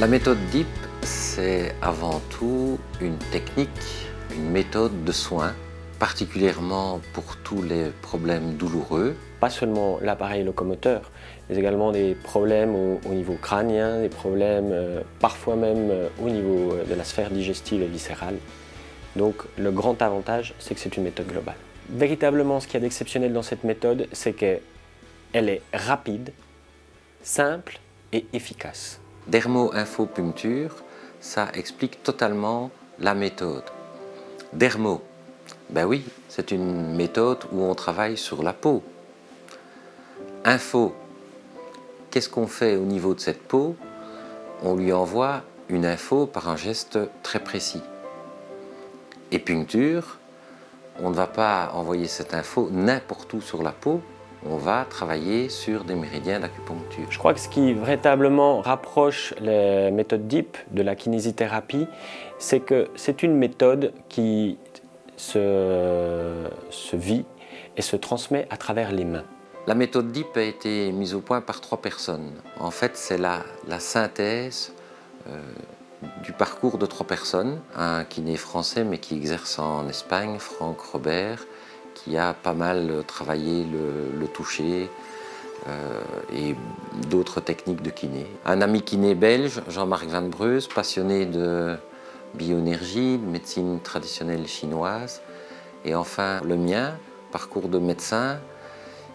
La méthode DIP, c'est avant tout une technique, une méthode de soins, particulièrement pour tous les problèmes douloureux. Pas seulement l'appareil locomoteur, mais également des problèmes au niveau crânien, des problèmes parfois même au niveau de la sphère digestive et viscérale. Donc le grand avantage, c'est que c'est une méthode globale. Véritablement, ce qu'il y a d'exceptionnel dans cette méthode, c'est qu'elle est rapide, simple et efficace. Dermo-infopuncture, ça explique totalement la méthode. Dermo, ben oui, c'est une méthode où on travaille sur la peau. Info, qu'est-ce qu'on fait au niveau de cette peau? On lui envoie une info par un geste très précis. Et puncture, on ne va pas envoyer cette info n'importe où sur la peau, on va travailler sur des méridiens d'acupuncture. Je crois que ce qui véritablement rapproche les méthodes DIP de la kinésithérapie, c'est que c'est une méthode qui se vit et se transmet à travers les mains. La méthode DIP a été mise au point par 3 personnes. En fait, c'est la synthèse du parcours de 3 personnes. Un kiné français mais qui exerce en Espagne, Franck Robert, qui a pas mal travaillé le toucher et d'autres techniques de kiné. Un ami kiné belge, Jean-Marc Van Breus, passionné de bioénergie, de médecine traditionnelle chinoise. Et enfin le mien, parcours de médecin,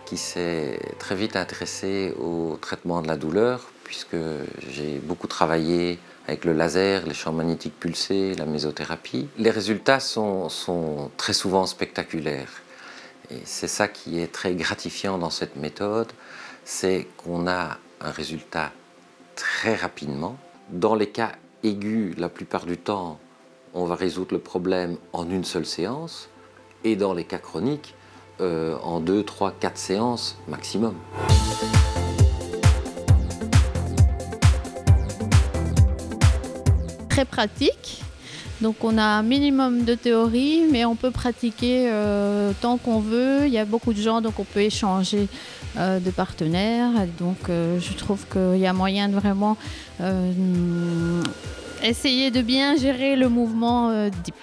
qui s'est très vite intéressé au traitement de la douleur, puisque j'ai beaucoup travaillé avec le laser, les champs magnétiques pulsés, la mésothérapie. Les résultats sont très souvent spectaculaires. Et c'est ça qui est très gratifiant dans cette méthode, c'est qu'on a un résultat très rapidement. Dans les cas aigus, la plupart du temps, on va résoudre le problème en une seule séance, et dans les cas chroniques, en 2, 3, 4 séances maximum. Très pratique. Donc on a un minimum de théorie, mais on peut pratiquer tant qu'on veut. Il y a beaucoup de gens, donc on peut échanger de partenaires. Donc je trouve qu'il y a moyen de vraiment essayer de bien gérer le mouvement DIP.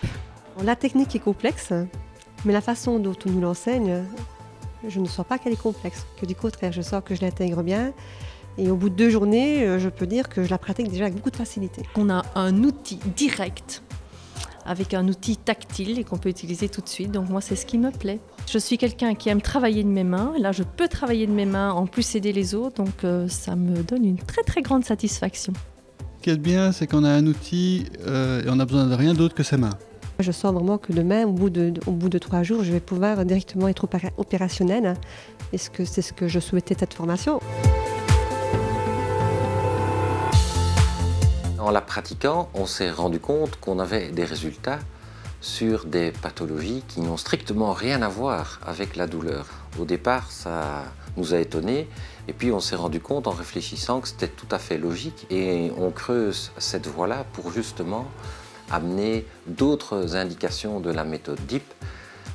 La technique est complexe, mais la façon dont on nous l'enseigne, je ne sens pas qu'elle est complexe. Que du contraire, je sens que je l'intègre bien. Et au bout de 2 journées, je peux dire que je la pratique déjà avec beaucoup de facilité. On a un outil direct, avec un outil tactile et qu'on peut utiliser tout de suite. Donc moi, c'est ce qui me plaît. Je suis quelqu'un qui aime travailler de mes mains. Là, je peux travailler de mes mains, en plus aider les autres. Donc ça me donne une très très grande satisfaction. Ce qui est bien, c'est qu'on a un outil et on n'a besoin de rien d'autre que ses mains. Je sens vraiment que demain, au bout de 3 jours, je vais pouvoir directement être opérationnelle. Et c'est ce que je souhaitais cette formation. En la pratiquant, on s'est rendu compte qu'on avait des résultats sur des pathologies qui n'ont strictement rien à voir avec la douleur. Au départ, ça nous a étonnés, et puis on s'est rendu compte en réfléchissant que c'était tout à fait logique, et on creuse cette voie-là pour justement amener d'autres indications de la méthode DIP,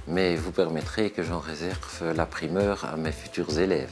mais vous permettrez que j'en réserve la primeur à mes futurs élèves.